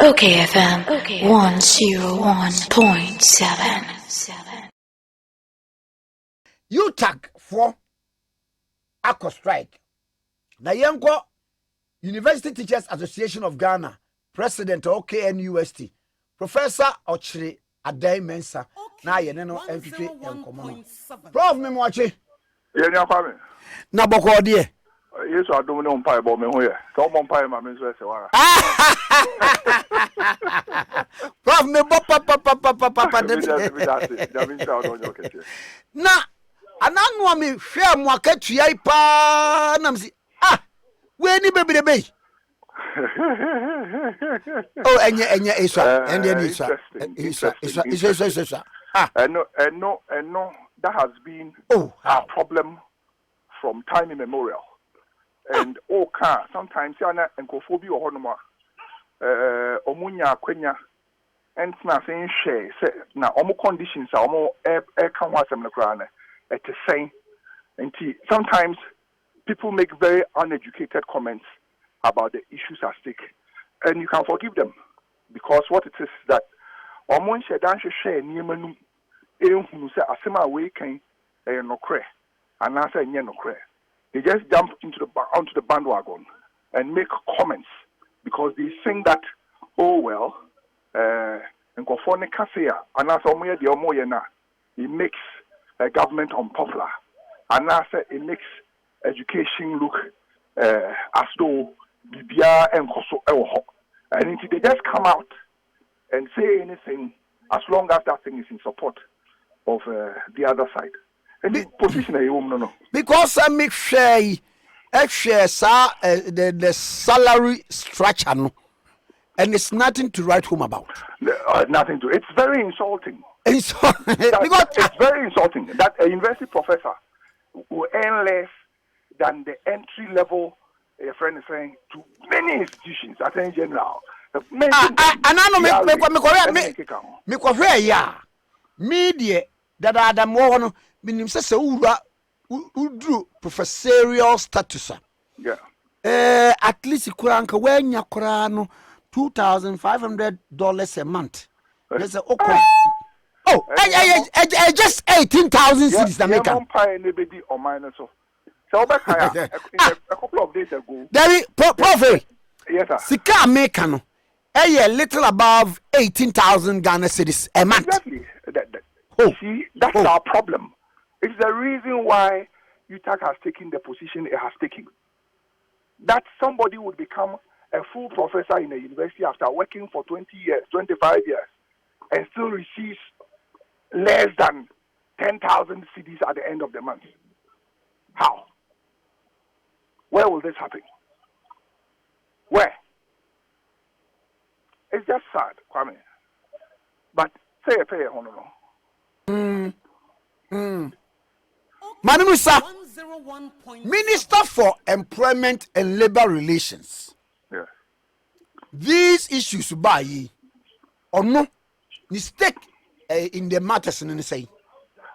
Okay, FM 101.7. UTAG for Aqua Strike. Na yenko University Teachers Association of Ghana, President OKNUST, Professor Ochre Adai Mensa, na yene no enfitwe enkomo no. Prof me moache. Ye nya kwa me. Na boko de. Yesu adom ne umpa ebo me ho ye. So umpa ma me so ese wara. Prof me bo papa. Na ananu me hwe mo akatua pa na msi we ni bebre be. Oh enye isa ende isa. Isa. No, that has been a problem from time immemorial. And sometimes yana enkophobia or honoma omunya kwenya and na saying share na omo conditions are omo can wasem na kra na it is saying and sometimes people make very uneducated comments about the issues at stake, and you can forgive them because what it is that omo share dan share niema nu ehunu say asema we kan no kre and na say nye no kre. They just jump onto the bandwagon and make comments because they think that, oh well, it makes a government unpopular, and it makes education look as though BBR and and they just come out and say anything as long as that thing is in support of the other side. And the position no. Because I make share the salary structure no, and it's nothing to write home about. Nothing to. It's very insulting. Because it's very insulting that a university professor will earn less than the entry level. A friend is saying to many institutions, Attorney General. And I know media that are the more. Minim say udru professorial status. Yeah. At least kuranka wenya kura no $2,500 a month. Let's say okay. Just 18,000 cities American. Or minus so. So a couple of days ago. There Prof. Yes, sir. Sika American. A little above 18,000 Ghana cities a month. Exactly. See, that's our problem. It's the reason why UTAG has taken the position it has taken. That somebody would become a full professor in a university after working for 20 years, 25 years, and still receives less than 10,000 cedis at the end of the month. How? Where will this happen? Where? It's just sad, Kwame. But say a prayer, no. Manusa, Minister for Employment and Labor Relations. Yeah. These issues by ye or no mistake in the matters in say.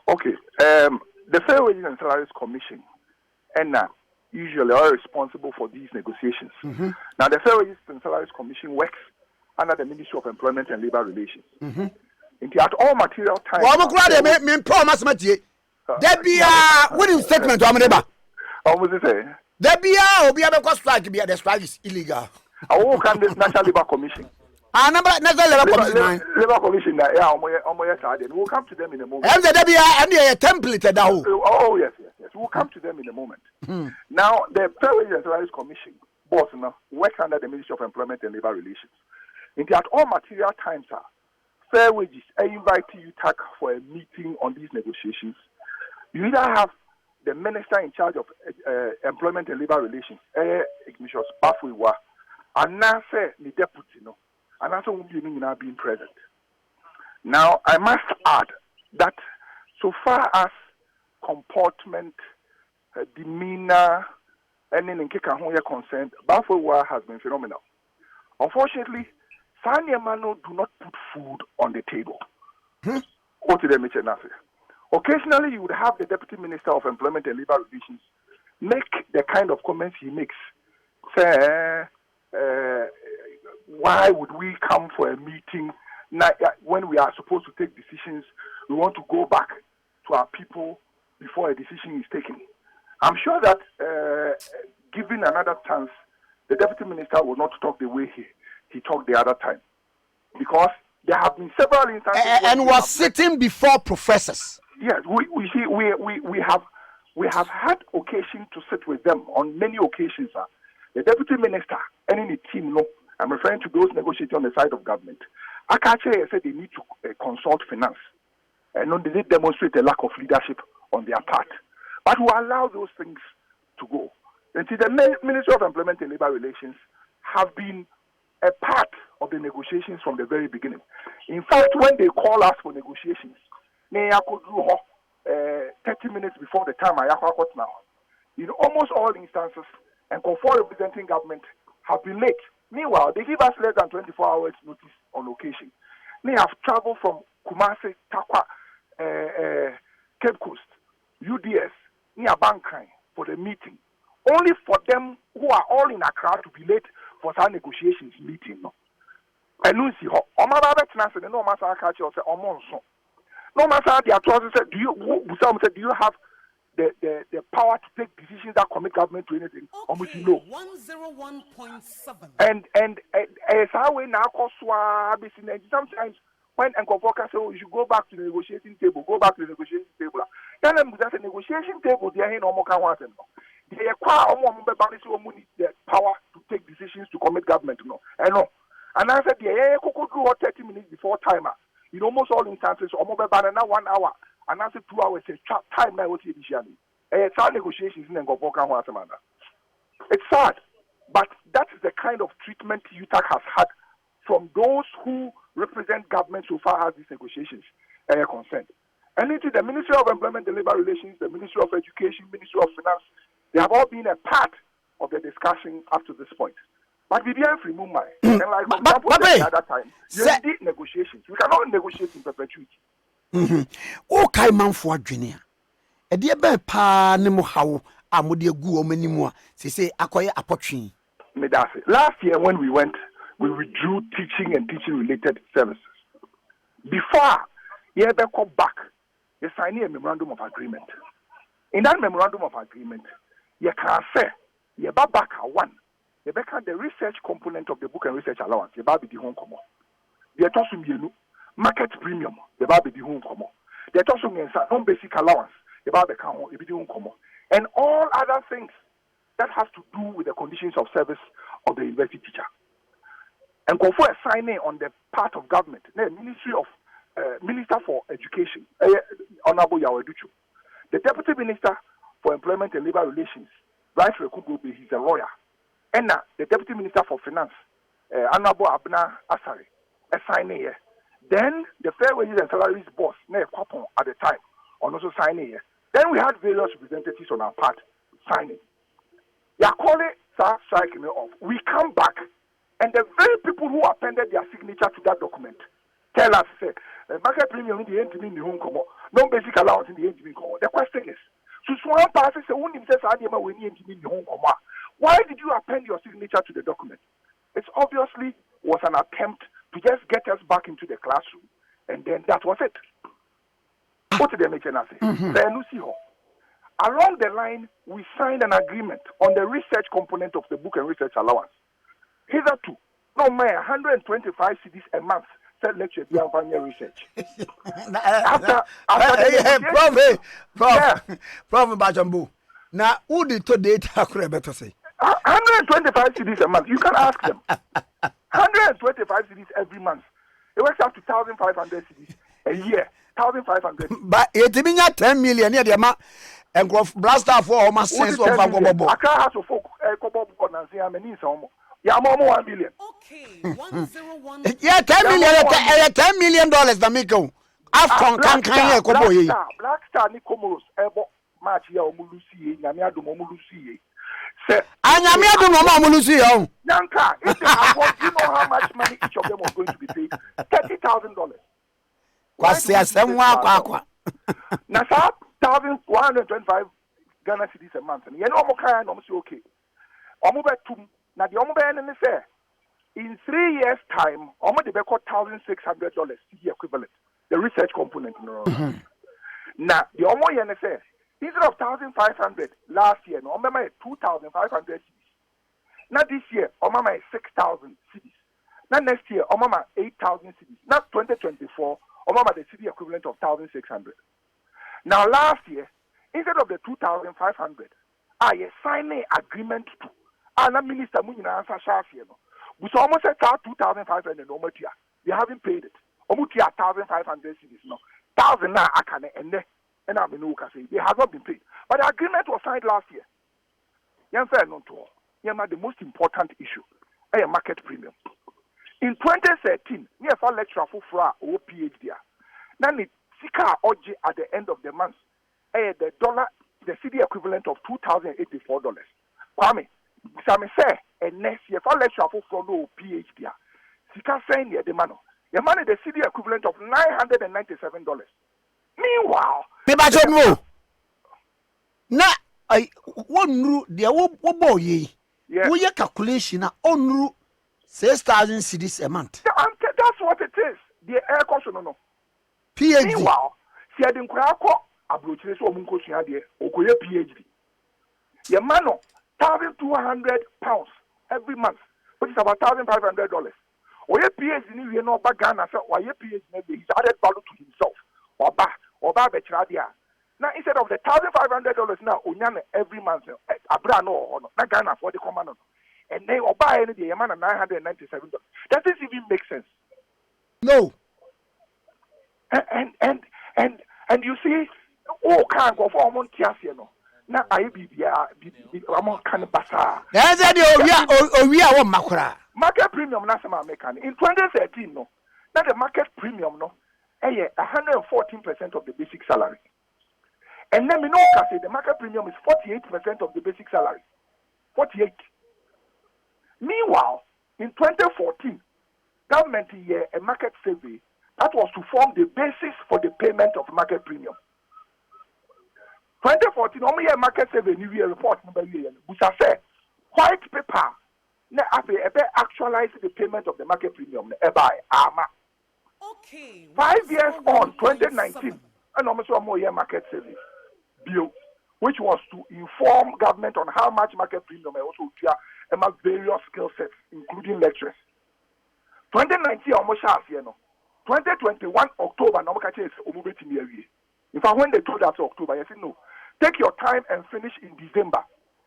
Okay. The Fair Wages and Salaries Commission and usually are responsible for these negotiations. Mm-hmm. Now the Fair Wages and Salaries Commission works under the Ministry of Employment and Labor Relations. Mm-hmm. At all material times. There be what is statement to Amadeba? What was it say? There be a strike, the strike is illegal. I will come this National Labor Commission. Labor Commission, we'll come to them in a moment. And there be a template at that. Oh, yes. We'll come to them in a moment. Now, the Fair Wages and Salaries Commission, boss, works under the Ministry of Employment and Labor Relations. At all material times, Fair Wages, I invite you to for a meeting on these negotiations. You either have the minister in charge of employment and labor relations, Ignatius Bafuiwa, and now say the deputy, and also not being present. Now, I must add that so far as comportment, demeanor, and in Kekahoya concerned, Bafuiwa has been phenomenal. Unfortunately, Sanyamano do not put food on the table. What did they mention? Occasionally, you would have the Deputy Minister of Employment and Labor Relations make the kind of comments he makes. Say, why would we come for a meeting when we are supposed to take decisions? We want to go back to our people before a decision is taken. I'm sure that given another chance, the deputy minister will not talk the way he talked the other time, because there have been several instances and was sitting before professors. Yes, we have had occasion to sit with them on many occasions. The deputy minister and any team, no, I'm referring to those negotiating on the side of government. Akache said they need to consult finance, and they did demonstrate a lack of leadership on their part. But we allow those things to go. And see, the Ministry of Employment and Labor Relations have been a part of the negotiations from the very beginning. In fact, when they call us for negotiations, 30 minutes before the time I now, in almost all instances, and for representing government have been late. Meanwhile, they give us less than 24 hours notice on occasion. They have traveled from Kumasi, Takwa, Cape Coast, UDS, near Bankai for the meeting. Only for them who are all in Accra to be late for some negotiations meeting. No. And you see, no matter catch or say, no matter the authorities said, do you have the power to take decisions that commit government to anything? Okay, You know. 101.7. And as how we now sometimes when Nkofoka say, you should go back to the negotiating table, tell them that the negotiation table they are in Omoka. They acquire the power to take decisions to commit government. No, I know. And I said, yeah, could do 30 minutes before timer. In almost all instances, almost about 1 hour, and I said 2 hours. Time now was initially. It's our negotiations in Nkofoka. It's sad, but that is the kind of treatment UTAG has had from those who represent government so far as these negotiations are concerned. And into the Ministry of Employment and Labor Relations, the Ministry of Education, Ministry of Finance, they have all been a part of the discussion up to this point. But we didn't remove my. And like for example, the other time, you did negotiations. We cannot negotiate in perpetuity. Okay, man for Virginia. A dear bear pa nemo how amudi gu o menimua. Say akoye apotrin. Last year when we went, we withdrew teaching and teaching related services. Before you ever come back, you sign a memorandum of agreement. In that memorandum of agreement, you can say you back one. You back the research component of the book and research allowance. You back the home common. You talk to market premium. You back the home common. You talk to non basic allowance. You back the home common. And all other things that has to do with the conditions of service of the university teacher. And go for a signing on the part of government, the Minister for Education, Honorable Yaweduchu, the Deputy Minister for Employment and Labor Relations, Right Rekugobe, he's a lawyer, and the Deputy Minister for Finance, Honorable Abna Asari, a signing here. Then the Fair Wages and Salaries boss, at the time, on also signing here. Then we had various representatives on our part signing. They are calling start striking off. We come back, and the very people who appended their signature to that document tell us, say, market premium in the end in the home come no basic allowance in the end in the question is, so one passes a woman says, why did you append your signature to the document? It obviously was an attempt to just get us back into the classroom, and then that was it. What did they make an answer? Along the line, we signed an agreement on the research component of the book and research allowance. Hitherto, no more 125 cedis a month said lecture be on research. Prof Bajambu. Now, who did to date accurate better say? 125 cedis a month. You can ask them. 125 cedis every month. It works out to 1,500 cedis a year. 1,500. But it's 10 million near the amount. And blaster for almost sense of Vango. I can't have to folk and say I'm an some. Yeah, more 1 million. Okay, 101. Yeah, 10 million, $10 million. The Miko. After Black Star Nicomoros, Ebo, Machia, Omulusi, Yamiado Momulusi. Anyamiado Momulusi. Yanka, if they have you know how much money each of them was going to be paid? $30,000. Now, 1,125 Ghana cedis a month. And you know, I'm okay. Omubetum. Now, the Omuben and the fair. in 3 years' time, almost the $1,600 CD equivalent, the research component. No. Now, the almost say instead of 1,500 last year, no, Omama is 2,500 CDs. Now this year, Omama is 6,000 CDs. Now next year, Omama 8,000 CDs. Now 2024, Omama the CD equivalent of 1,600. Now last year, instead of the 2,500, I signed an agreement to. And Minister Munina answer Shafi, no. We almost said 2,500 no matter. They haven't paid it. Almost 1,500 CDs no. 1,000 now I can and I'm in say they have not been paid. But the agreement was signed last year. Young fair not to all. The most important issue, a market premium. In 2013, near for lecturer for or PhD. Now the Sika Oji at the end of the month, the CD equivalent of $2,084. Kwame, Sami say, and next year for lecturer for no PhD. Sika saying the man, the CD equivalent of $997. Meanwhile, na wonru de wo boy ye wo ye calculation onru 6,000 cedis a month. That's what it is. The air caution no PhD. Meanwhile, si adin kwa ko abrochire so omunko sua de okoye PhD. Your man 1,200 pounds every month, which is about $1,500. Oye PhD ni we no ba Ghana say oye PhD na he added value to himself. Oba betradia. Now instead of the $1,500 now onyan every month, abra no na Ghana for the command. And then Oba any the man $997. That doesn't even make sense. No. And you see, can't go for Montias, no. Now I be I'm kind of basa. That's the we are makura. Market premium na sama American. In 2013, no. Now the market premium, no. 114% of the basic salary. And then we know say the market premium is 48% of the basic salary. 48. Meanwhile, in 2014, government here a market survey that was to form the basis for the payment of market premium. 2014, only a market survey new year report number year, which I say white paper na actualize the payment of the market premium by AMA. Okay. 5 years on, 2019, and almost one more year market survey bill, which was to inform government on how much market premium and also among various skill sets, including lecturers. 2019 almost half year no. 2021 October, no catch is in fact, when they told us October, I said no. Take your time and finish in December,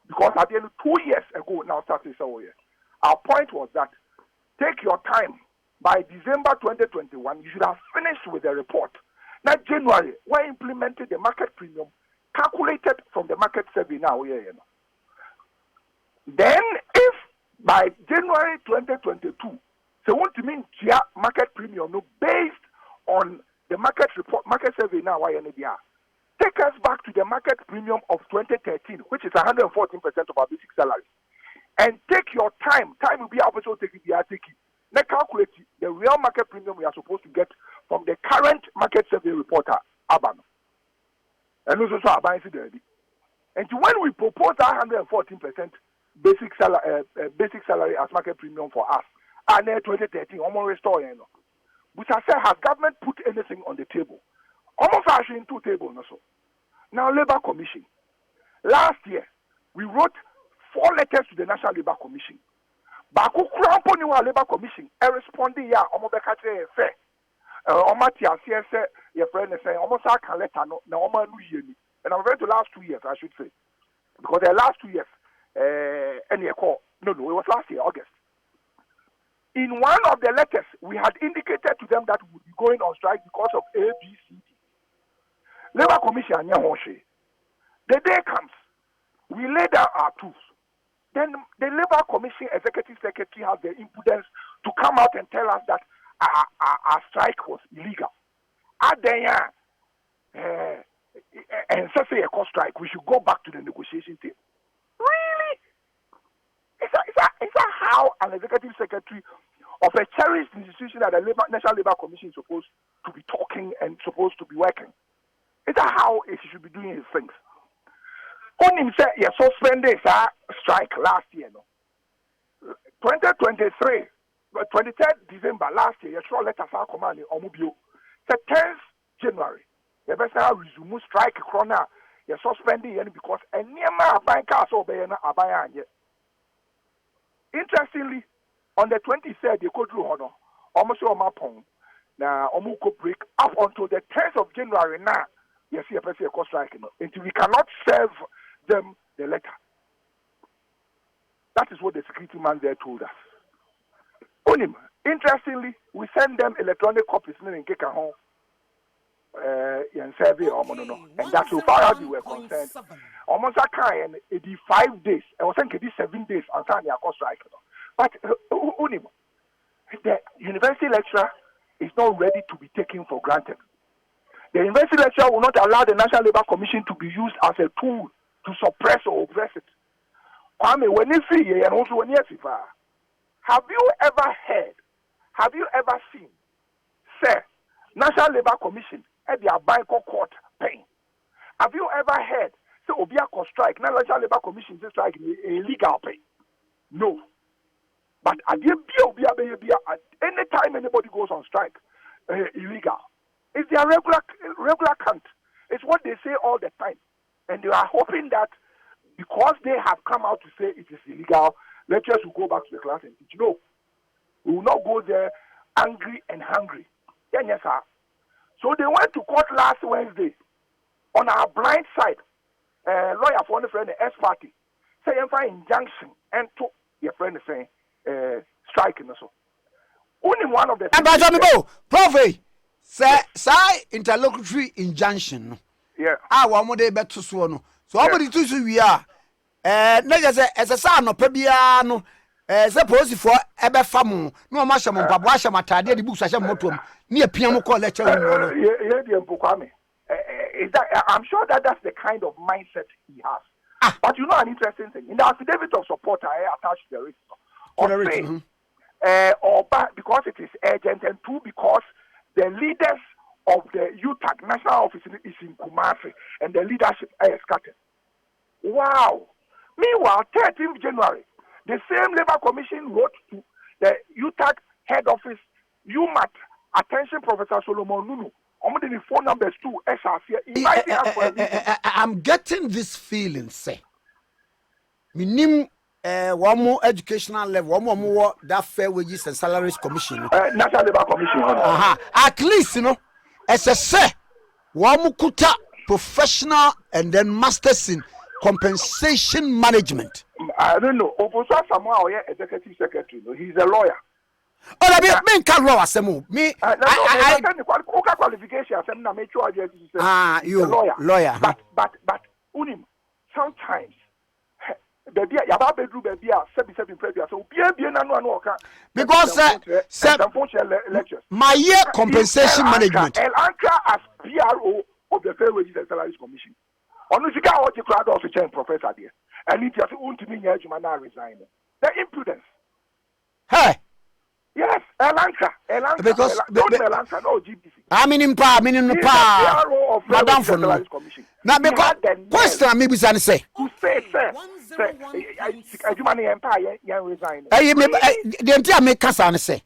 because at the end of 2 years ago now started so year. Our point was that take your time. By December 2021, you should have finished with the report. Now, January, we implemented the market premium calculated from the market survey now. Then, if by January 2022, so what do you mean market premium no, based on the market report, market survey now, take us back to the market premium of 2013, which is 114% of our basic salary. And take your time. Time will be also taking the article. Now calculate the real market premium we are supposed to get from the current market survey reporter, Aban. And also Aban is there. And when we propose 114% basic salary as market premium for us, and then 2013, almost restore, which I said, has government put anything on the table? Almost actually in 2 tables also. Now, Labor Commission. Last year, we wrote 4 letters to the National Labor Commission. Baku Krampo New Labor Commission, responding ya, Omobekate fair. Omatia say your friend is saying, almost I can let her know, now and I'm referring to last 2 years, I should say. Because the last 2 years, any call, no, it was last year, August. In one of the letters, we had indicated to them that we would be going on strike because of A, B, C, D. Labor Commission, the day comes, we lay down our tools. Then the Labor Commission Executive Secretary has the impudence to come out and tell us that our strike was illegal. And say a cost strike, we should go back to the negotiation table. Really? Is that how an Executive Secretary of a cherished institution that the National Labor Commission is supposed to be talking and supposed to be working? Is that how he should be doing his things? On him said, suspended strike last year. No, 2023 23rd December last year, you saw letters are commanding Omubio. The 10th January, you best resume strike corona. You're suspending because any man buying cars or buying a buyer. Interestingly, on the 23rd, you go through honor, almost on my pong. Now, Omuko break up until the 10th of January. Now, you see a person strike until we cannot serve them the letter. That is what the security man there told us. Interestingly, we send them electronic copies in Keka home. And that's so far as we were concerned. Almost a kind, it is 5 days. I was thinking it is 7 days and Sunday I strike. But the university lecturer is not ready to be taken for granted. The university lecturer will not allow the National Labour Commission to be used as a tool to suppress or oppress it. Kwame, when you see and also when you see, have you ever seen, sir, National Labour Commission at their Bangkok court paying? Have you ever heard, so Obiako strike, National Labour Commission is strike illegal pay? No. But at any time anybody goes on strike, illegal. It's their regular count. It's what they say all the time. And they are hoping that because they have come out to say it is illegal, lecturers will go back to the class and teach. No. We will not go there angry and hungry. Yes, sir. So they went to court last Wednesday on our blind side. Lawyer for the friend, the S party, saying for injunction and to your friend saying striking also. Only one of the Prof. Say interlocutory injunction. Yeah. One more day back to Swan. So how many two we are? As a son of Pebiano. Suppose for Ebe Famu, no Masham, Babasha Matadi, the books I shall motum, near Piano lecture. I'm sure that that's the kind of mindset he has. But you know an interesting thing. In the affidavit of support, I attached the written. Because it is urgent, and two, because the leaders of the UTAG national office is in Kumasi, and the leadership are scattered. Wow. Meanwhile, 13th January, the same Labour Commission wrote to the UTAG head office, UMAT, attention Professor Solomon Nunu. The phone numbers too. I'm getting this feeling, say. Minim one more educational level, one more that Fair Wages and Salaries Commission. National Labour Commission. At least, as I say, one more kuta professional and then masters in compensation management. I don't know. Opposite somehow, executive secretary. He's a lawyer. Oh, I mean, can't law assemble me. I qualification. You lawyer. But unim sometimes. Baby, yaba bedru baby a 77 previous. So because lectures. My year compensation management. El Ankara as PRO of the Fair Wages and Salaries Commission. Onusika what you crowd also change professor there. And it just won't mean you man resign. The impudence. Hey. Yes, El Ankara. Because El Ankara, no GBC. I mean PRO of Madam for Salaries Commission. Now because question maybe say. To say empire resign. The entire make us say.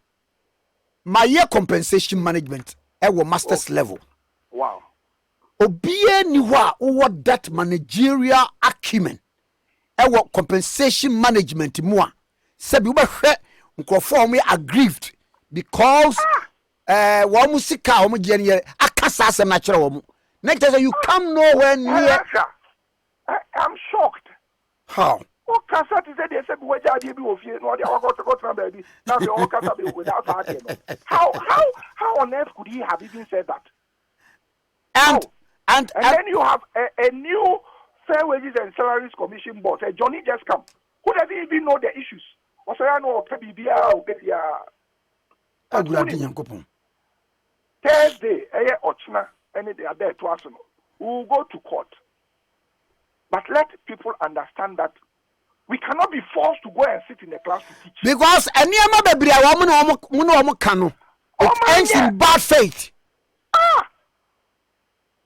My year compensation management at master's level. Wow. Obie niwa what that managerial acumen. Ewo compensation management mua. Sabi ube hwe nkrofo me aggrieved because wa musika wa gye akasa asem na kire wa mu. Next time you come nowhere near. I'm shocked. How? What kasa ti say dey say we jade bi ofie no dey go to baby. Now the all kasa be without hard. How on earth could he have even said that? And then you have a new Fair Wages and Salaries Commission boss. Johnny just come. Who doesn't even know the issues? Thursday, Ochna, and they are there to us. We will go to court. But let people understand that we cannot be forced to go and sit in the class to teach. Because any it ends in bad faith.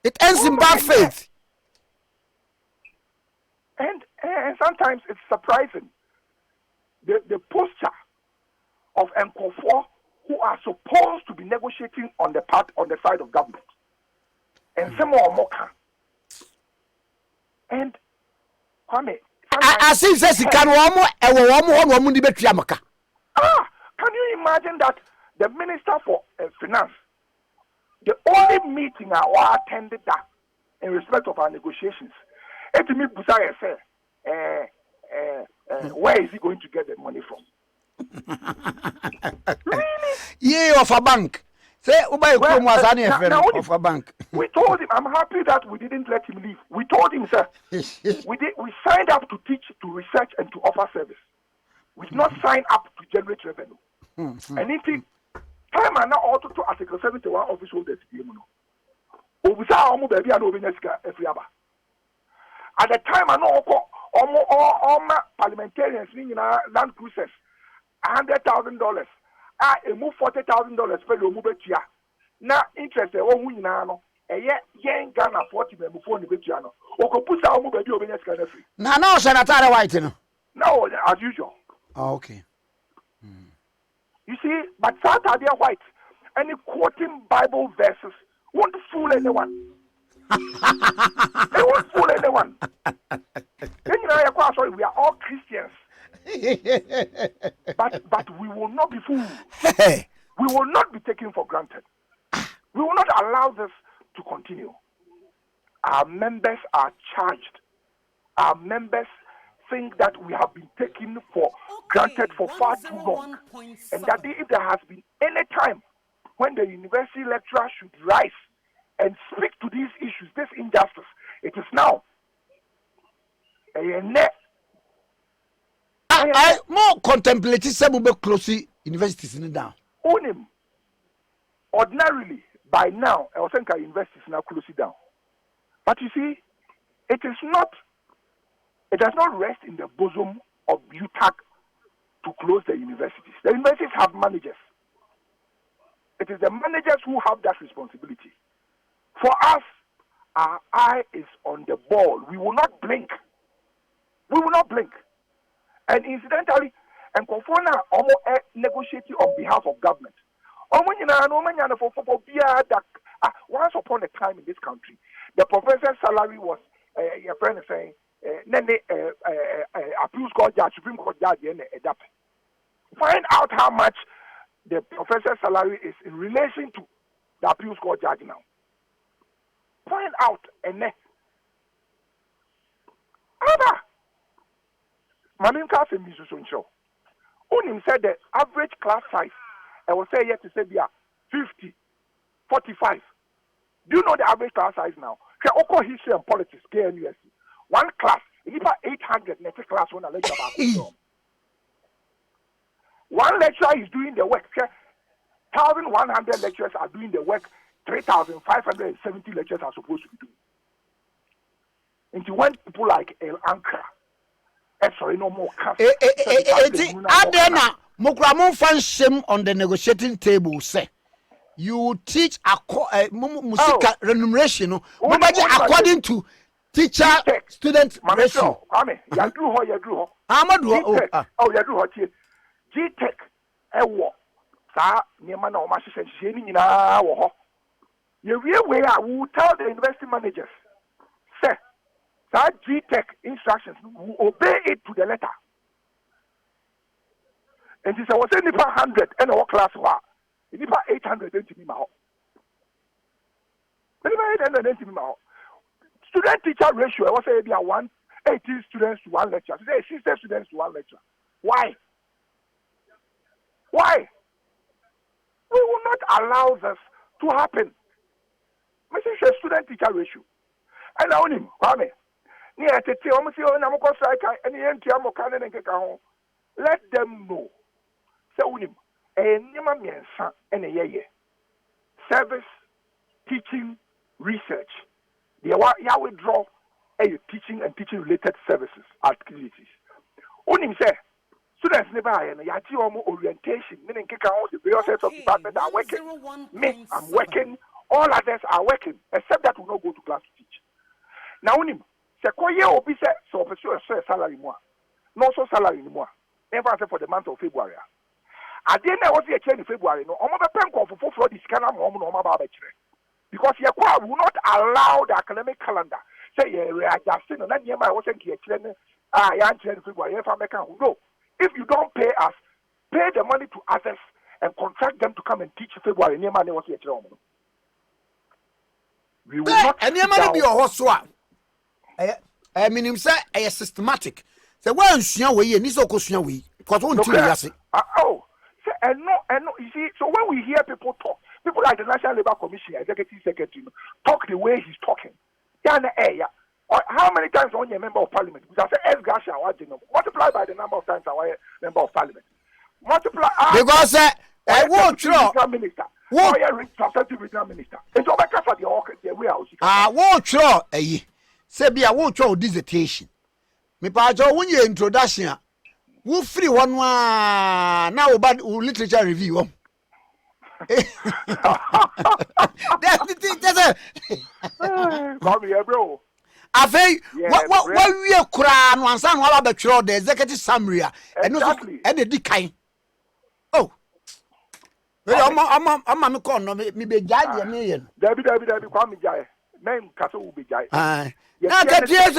It ends in bad faith. And sometimes it's surprising. The posture of Nkofor who are supposed to be negotiating on the side of government. And some more moka. And Kwame, I see says he can one maka. Can you imagine that the Minister for Finance, the only meeting I attended that in respect of our negotiations, it me Busaya say, where is he going to get the money from? Really? Yeah, of a bank. Say, of a bank. We told him, I'm happy that we didn't let him leave. We told him, sir, we signed up to teach, to research, and to offer service. We did not sign up to generate revenue. And if time and now also to Article 71 office holders, at the time, I know all my parliamentarians, land cruisers, $100,000. I move $40,000 for the move here. Now, interested, we know, yen Ghana 40 before the Betiano. Or put our move over the free. No, Senator White. No, as usual. Oh, okay. You see, but Saturday White, any quoting Bible verses won't fool anyone. They won't fool anyone. Then you know, sorry, we are all Christians. but we will not be fooled. We will not be taken for granted. We will not allow this to continue. Our members are charged. Our members think that we have been taken for granted for far too long. And that if there has been any time when the university lecturer should rise and speak to these issues, this injustice, it is now. I more contemplative some be closely universities in down. Own ordinarily by now, I think our universities now closely down. But you see, it does not rest in the bosom of UTAG to close the universities. The universities have managers. It is the managers who have that responsibility. For us, our eye is on the ball. We will not blink. We will not blink. And incidentally, and Kofona almost negotiating on behalf of government. Once upon a time in this country, the professor's salary was, your friend is saying, appeals court judge, Supreme Court judge, find out how much the professor's salary is in relation to the appeals court judge now. Find out and Mamin Kasi Misusun show. Unim said the average class size, I will say yet to say, 50, 45. Do you know the average class size now? Oko history and politics, KNUSC. One class, if 800, next class one lecture about one lecturer is doing the work. 1,100 lecturers are doing the work. 3,570 lecturers are supposed to be doing. And you want people like El Ankara. Sorry, no more. Adena, Mokramun fan shame on the negotiating table. Say you teach music remuneration according to teacher student ratio. Yadru. GTech, Niema na Omashi Sheni Nina wo. You we will tell the university managers, say, that GTech instructions will obey it to the letter. And this was only 100 and our class war. It is 800 to me now. Student teacher ratio, I was saying 180 students to one lecture. Today, 60 students to one lecture. Why? Why? We will not allow this to happen. Message student teacher ratio. And now him, Kwame. Let them know. Service, teaching, research. They withdraw teaching and teaching related services activities. Unim say students never orientation, meaning the various heads of department are working. Me, I'm working. All others are working, except that we not go to class to teach. Now, unim say koye obi say so pursue a salary more, no so salary anymore. Never say for the month of February. At the end I was here in February, no, I'm a pen call for this kind of moment because your choir will not allow the academic calendar. Say we are just saying that I wasn't here in February. No, if you don't pay us, pay the money to others and contract them to come and teach February. We will not. And your money be a horse. I mean, him say a systematic. Say, well, we and this question we because one thing you say. Oh, and no, you see, so when we hear people talk, people like the National Labour Commission, Executive Secretary, talk the way he's talking. Yeah, how many times are you a member of parliament? Because I say, multiply by the number of times I was a member of parliament. Multiply. Because I won't throw. Minister. What substantive regional minister? It's over for the way I was. I won't throw. Say, be I won't throw dissertation. Me pajo when you introduction. Who free one now about literature review. That's the thing. That's Come here, bro. I think what we are crying one son while about the executive summary and the decay. Oh, I'm a corner, me be judge a million. Debbie, call me Jai. Men Castle will be Jai. Now that years,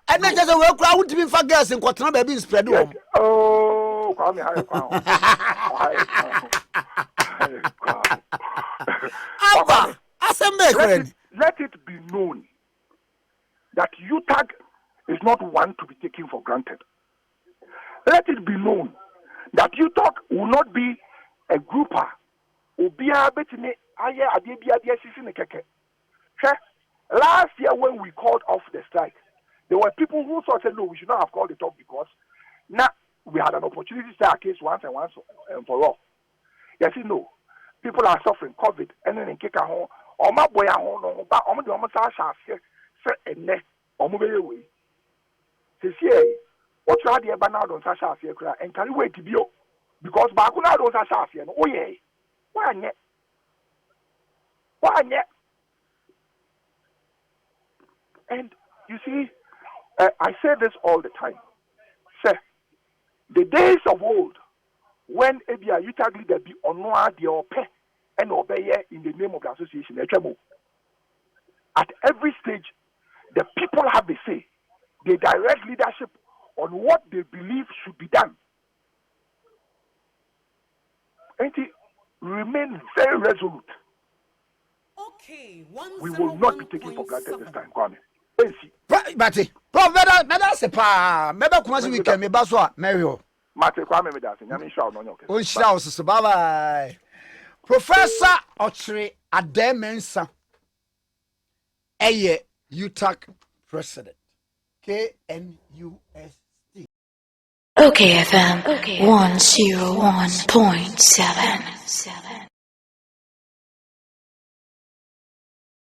and then just a well crowd to be for girls and quite not being spread. Oh, call me high. Let it be known that UTAG is not one to be taken for granted. Let it be known that UTAG will not be a grouper. Last year when we called off the strike, there were people who said, no, we should not have called it off because now we had an opportunity to say our case once and for all. Yes, no. People are suffering COVID and then in kick a home. Or my boy, I don't but I'm the almost and neck or move away. This year, what you had the banana on Sasha and can you wait to be because Bakuna don't Sasha and oh, yeah. Why not? Why not? And you see, I say this all the time. Sir, the days of old when Ebia UTAG leader be honor the ope and obey in the name of the association. At every stage, the people have a say. They direct leadership on what they believe should be done. And it remain very resolute. Okay, we will not be taken for granted this time, Kwame. But that's a pa. Maybe Kumasi we can be baswa Mario. Mate Kwame me that's nyame sha no nyoke. On sha so bye bye. Professor Ochre Ademensa. Eye UTAG president. KNUST. Okay, FM 101.7.